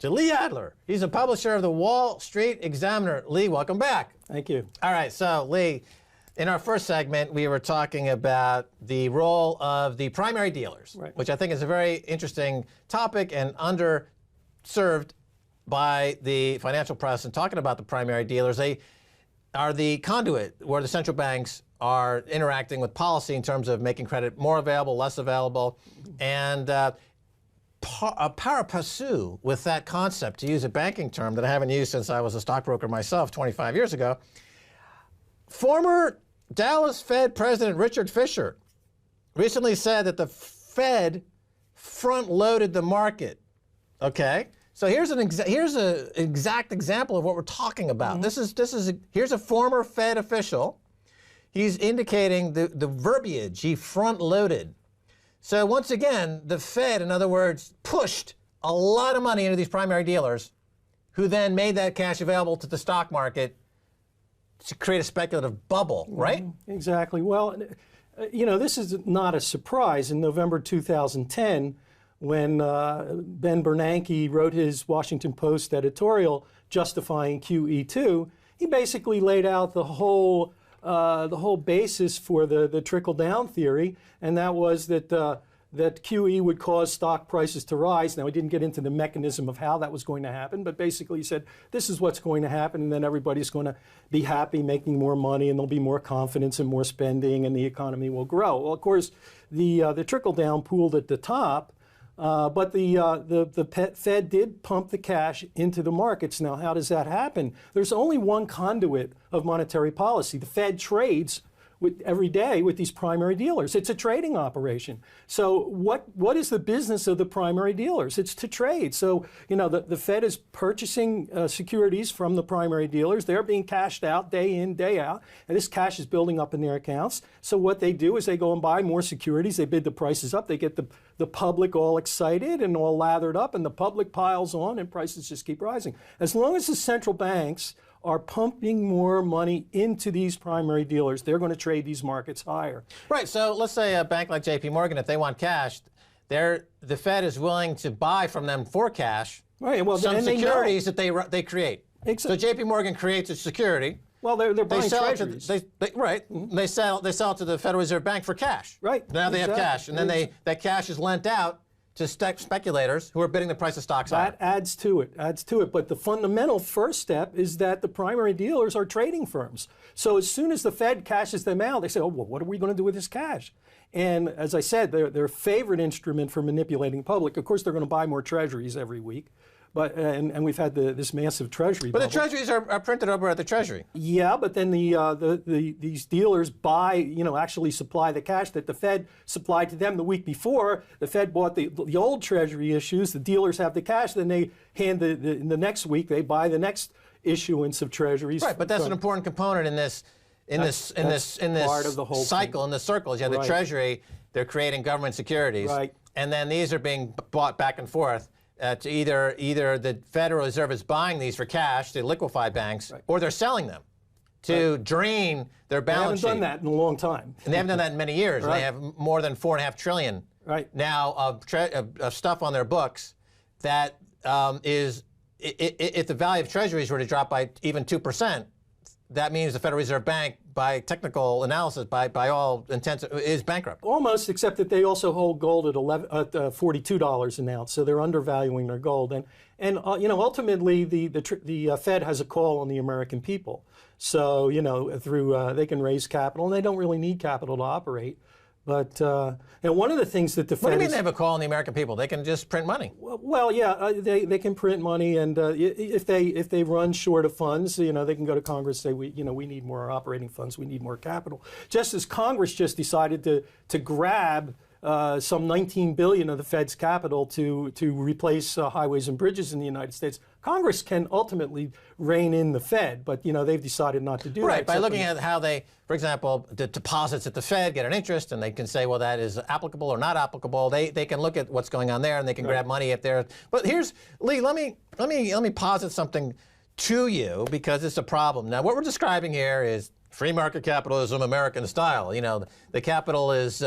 to Lee Adler. He's a publisher of the Wall Street Examiner. Lee, welcome back. Thank you. All right, so Lee, in our first segment, we were talking about the role of the primary dealers, right, which I think is a very interesting topic and underserved by the financial press. And talking about the primary dealers, they are the conduit where the central banks are interacting with policy in terms of making credit more available, less available, and pari passu with that concept, to use a banking term that I haven't used since I was a stockbroker myself 25 years ago. Former Dallas Fed President Richard Fisher recently said that the Fed front-loaded the market. Okay, so here's an exact example of what we're talking about. Here's a former Fed official. He's indicating the verbiage. He front-loaded. So once again, the Fed, in other words, pushed a lot of money into these primary dealers, who then made that cash available to the stock market to create a speculative bubble, right? Exactly. Well, you know, this is not a surprise. In November 2010, when Ben Bernanke wrote his Washington Post editorial justifying QE2, he basically laid out the whole basis for the trickle-down theory, and that was that QE would cause stock prices to rise. Now, he didn't get into the mechanism of how that was going to happen, but basically he said, this is what's going to happen, and then everybody's going to be happy, making more money, and there'll be more confidence and more spending, and the economy will grow. Well, of course, the trickle-down pooled at the top, but the Fed did pump the cash into the markets. Now, how does that happen? There's only one conduit of monetary policy. The Fed trades every day with these primary dealers. It's a trading operation. So what is the business of the primary dealers? It's to trade. So, you know, the Fed is purchasing securities from the primary dealers. They're being cashed out day in, day out, and this cash is building up in their accounts. So what they do is they go and buy more securities. They bid the prices up. They get the public all excited and all lathered up, and the public piles on, and prices just keep rising. As long as the central banks are pumping more money into these primary dealers, they're going to trade these markets higher. Right. So let's say a bank like JP Morgan, if they want cash, the Fed is willing to buy from them for cash, right, well, some securities that they create. Exactly. So JP Morgan creates a security. Well, they're buying treasuries. Right. They sell it to the Federal Reserve Bank for cash. Right. Now they have cash, and then that cash is lent out to speculators who are bidding the price of stocks higher. That adds to it. But the fundamental first step is that the primary dealers are trading firms. So as soon as the Fed cashes them out, they say, oh, well, what are we going to do with this cash? And as I said, their favorite instrument for manipulating the public, of course, they're going to buy more treasuries every week. But and we've had this massive treasury bubble. But the treasuries are printed over at the Treasury. Yeah, but then these dealers buy, you know, actually supply the cash that the Fed supplied to them the week before. The Fed bought the old Treasury issues. The dealers have the cash. Then they hand the next week they buy the next issuance of Treasuries. Right, but that's an important component in this part of the whole cycle, in the circles. Yeah, the Treasury, they're creating government securities, right, and then these are being bought back and forth. To either the Federal Reserve is buying these for cash to liquefy banks, or they're selling them to drain their balance sheet. They haven't done that in a long time. And they haven't done that in many years. Right. They have more than $4.5 trillion now of stuff on their books that if the value of treasuries were to drop by even 2%, that means the Federal Reserve Bank, by technical analysis, by all intents, is bankrupt. Almost, except that they also hold gold at $42 an ounce, so they're undervaluing their gold. And you know, ultimately, the Fed has a call on the American people. So, you know, through they can raise capital, and they don't really need capital to operate. But and one of the things that the Fed— What do you mean they have a call on the American people? They can just print money. Well, yeah, they can print money, and if they run short of funds, you know, they can go to Congress and say, we need more operating funds, we need more capital. Just as Congress just decided to grab some $19 billion of the Fed's capital to replace highways and bridges in the United States. Congress can ultimately rein in the Fed, but you know they've decided not to do that. Right, by looking at how they, for example, the deposits at the Fed get an interest, and they can say, well, that is applicable or not applicable. They can look at what's going on there, and they can grab money if they're. But here's Lee. Let me posit something to you because it's a problem. Now, what we're describing here is free market capitalism, American style. You know, the capital is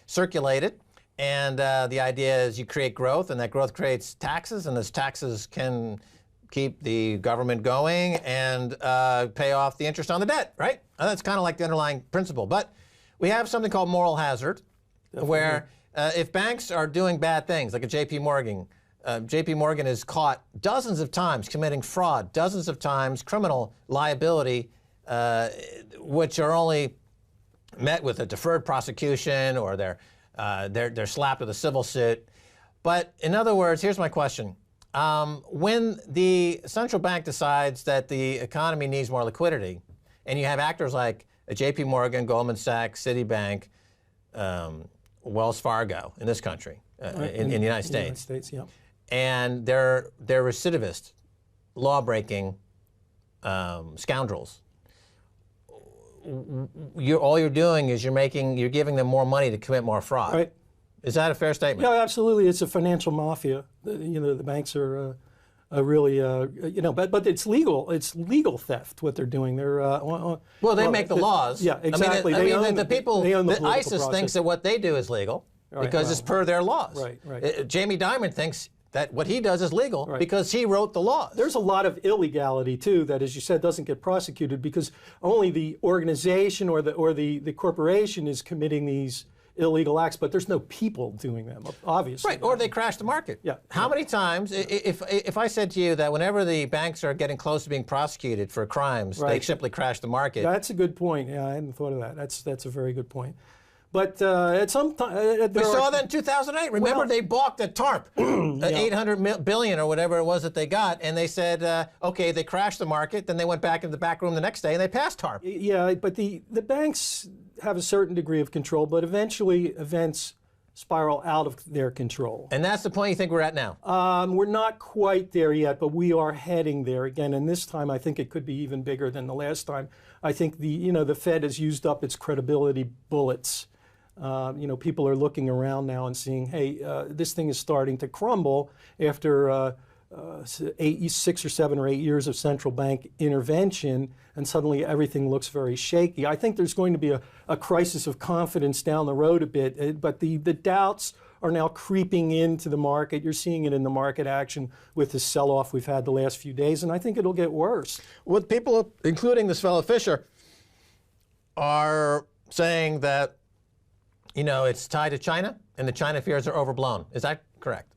circulated, And the idea is you create growth, and that growth creates taxes, and those taxes can keep the government going and pay off the interest on the debt, right? And that's kind of like the underlying principle. But we have something called moral hazard, where if banks are doing bad things, like a JP Morgan is caught dozens of times committing fraud, dozens of times criminal liability, which are only met with a deferred prosecution, or they're slapped with a civil suit. But in other words, here's my question. When the central bank decides that the economy needs more liquidity, and you have actors like a JP Morgan, Goldman Sachs, Citibank, Wells Fargo in this country, in the United States, Yeah. and they're recidivist, law-breaking scoundrels. All you're doing is you're giving them more money to commit more fraud. Right. Is that a fair statement? Yeah, absolutely. It's a financial mafia. The banks are really, but it's legal. It's legal theft what they're doing. They're they make the laws. Yeah, exactly. ISIS thinks that what they do is legal because it's per their laws. Right. Jamie Dimon thinks that what he does is legal because he wrote the laws. There's a lot of illegality too that, as you said, doesn't get prosecuted because only the organization or the corporation is committing these illegal acts, but there's no people doing them, obviously. Right, or they crash the market. Yeah. How many times, if I said to you that whenever the banks are getting close to being prosecuted for crimes, they simply crash the market? That's a good point. Yeah, I hadn't thought of that. That's a very good point. But at some time... we saw that in 2008. Remember, they balked at TARP, $800 billion or whatever it was that they got, and they said, okay, they crashed the market, then they went back into the back room the next day and they passed TARP. Yeah, but the banks have a certain degree of control, but eventually events spiral out of their control. And that's the point you think we're at now? We're not quite there yet, but we are heading there again. And this time, I think it could be even bigger than the last time. I think the Fed has used up its credibility bullets. People are looking around now and seeing, hey, this thing is starting to crumble after 6 or 7 or 8 years of central bank intervention, and suddenly everything looks very shaky. I think there's going to be a crisis of confidence down the road a bit, but the doubts are now creeping into the market. You're seeing it in the market action with the sell-off we've had the last few days, and I think it'll get worse. What people, including this fellow Fisher, are saying that it's tied to China, and the China fears are overblown. Is that correct?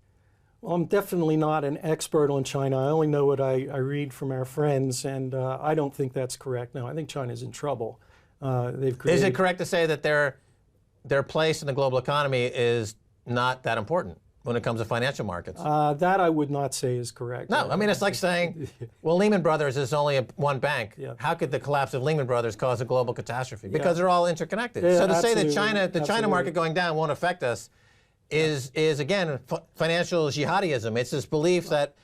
Well, I'm definitely not an expert on China. I only know what I read from our friends, and I don't think that's correct. No, I think China's in trouble. Is it correct to say that their place in the global economy is not that important when it comes to financial markets? That I would not say is correct. No, I mean, it's like saying, well, Lehman Brothers is only one bank. Yeah. How could the collapse of Lehman Brothers cause a global catastrophe? Because they're all interconnected. Yeah, so to say that the China market going down won't affect us is again, financial jihadism. It's this belief that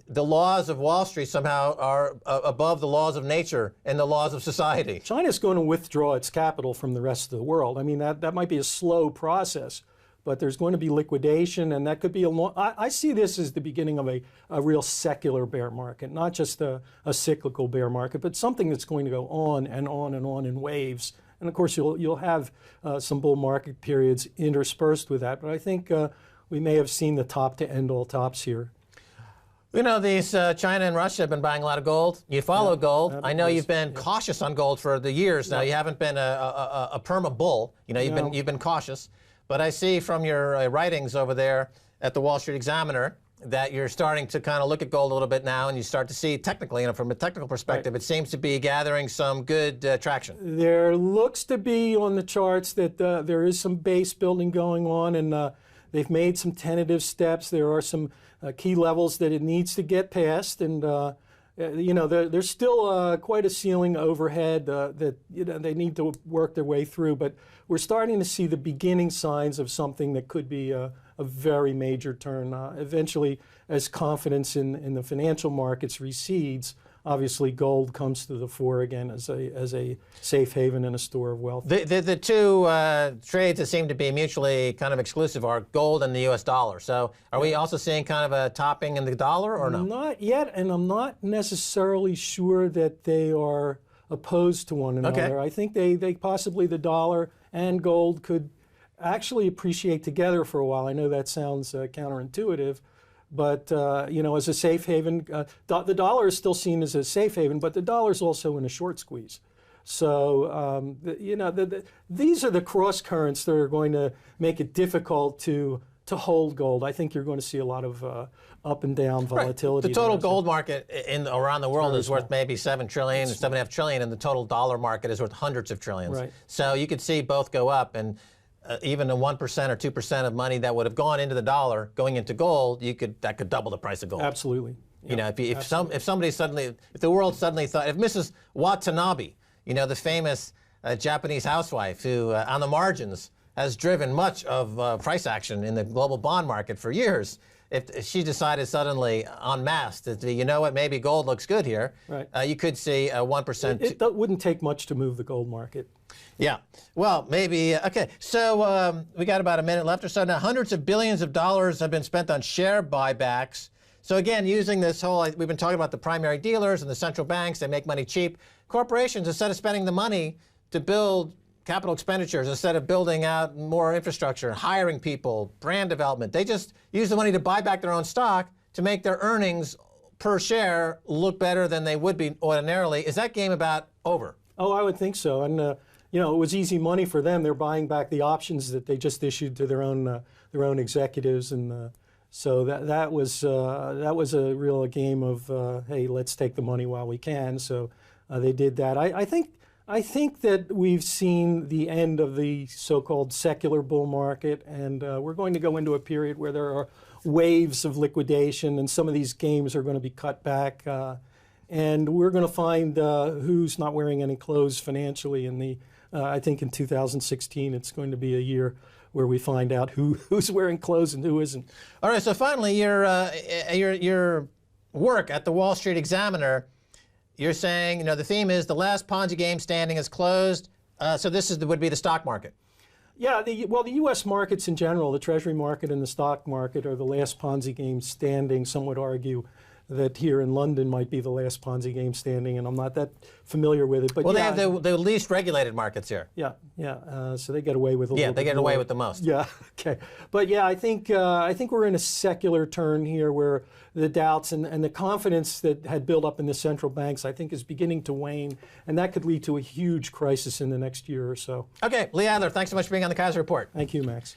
the laws of Wall Street somehow are above the laws of nature and the laws of society. China's going to withdraw its capital from the rest of the world. I mean, that might be a slow process, but there's going to be liquidation, and that could be a long... I see this as the beginning of a real secular bear market, not just a cyclical bear market, but something that's going to go on and on and on in waves. And of course, you'll have some bull market periods interspersed with that, but I think we may have seen the top to end all tops here. These China and Russia have been buying a lot of gold. You follow gold. I know you've been cautious on gold for the years now. You haven't been a perma bull. You've been cautious. But I see from your writings over there at the Wall Street Examiner that you're starting to kind of look at gold a little bit now, and you start to see technically, from a technical perspective, it seems to be gathering some good traction. There looks to be on the charts that there is some base building going on, and they've made some tentative steps. There are some key levels that it needs to get past, and there's still quite a ceiling overhead that they need to work their way through. But we're starting to see the beginning signs of something that could be a very major turn. Eventually, as confidence in the financial markets recedes, obviously gold comes to the fore again as a safe haven and a store of wealth. The two trades that seem to be mutually kind of exclusive are gold and the U.S. dollar. So are we also seeing kind of a topping in the dollar, or no? Not yet, and I'm not necessarily sure that they are opposed to one another. Okay. I think they possibly, the dollar and gold, could actually appreciate together for a while. I know that sounds counterintuitive, but as a safe haven, the dollar is still seen as a safe haven, but the dollar is also in a short squeeze. So these are the cross currents that are going to make it difficult to hold gold. I think you're going to see a lot of up and down volatility. Right. The total gold market around the world is worth maybe $7 trillion or $7.5 trillion, and the total dollar market is worth hundreds of trillions. Right. So you could see both go up, and even the 1% or 2% of money that would have gone into the dollar going into gold, that could double the price of gold. Absolutely. You know, if the world suddenly thought, if Mrs. Watanabe, the famous Japanese housewife who, on the margins, has driven much of price action in the global bond market for years, if she decided suddenly en masse that, maybe gold looks good here, right. You could see a 1%. It wouldn't take much to move the gold market. Yeah. Well, maybe. Okay. So we got about a minute left or so. Now, hundreds of billions of dollars have been spent on share buybacks. So again, using this we've been talking about the primary dealers and the central banks, they make money cheap. Corporations, instead of spending the money to build capital expenditures, instead of building out more infrastructure, hiring people, brand development, they just use the money to buy back their own stock to make their earnings per share look better than they would be ordinarily. Is that game about over? Oh, I would think so. And it was easy money for them. They're buying back the options that they just issued to their own executives, and so that was a real game of hey, let's take the money while we can. So they did that. I think that we've seen the end of the so-called secular bull market, and we're going to go into a period where there are waves of liquidation, and some of these games are going to be cut back, and we're going to find who's not wearing any clothes financially. I think in 2016, it's going to be a year where we find out who's wearing clothes and who isn't. All right. So finally, your work at the Wall Street Examiner. You're saying, the theme is the last Ponzi game standing is closed. So this would be the stock market. Yeah, the U.S. markets in general, the Treasury market and the stock market, are the last Ponzi game standing. Some would argue that here in London might be the last Ponzi game standing, and I'm not that familiar with it. But they have the least regulated markets here. Yeah. So they get away with a little bit they get more. away with the most. Yeah. Okay. But yeah, I think we're in a secular turn here where the doubts and the confidence that had built up in the central banks, I think, is beginning to wane, and that could lead to a huge crisis in the next year or so. Okay, Lee Adler, thanks so much for being on the Kaiser Report. Thank you, Max.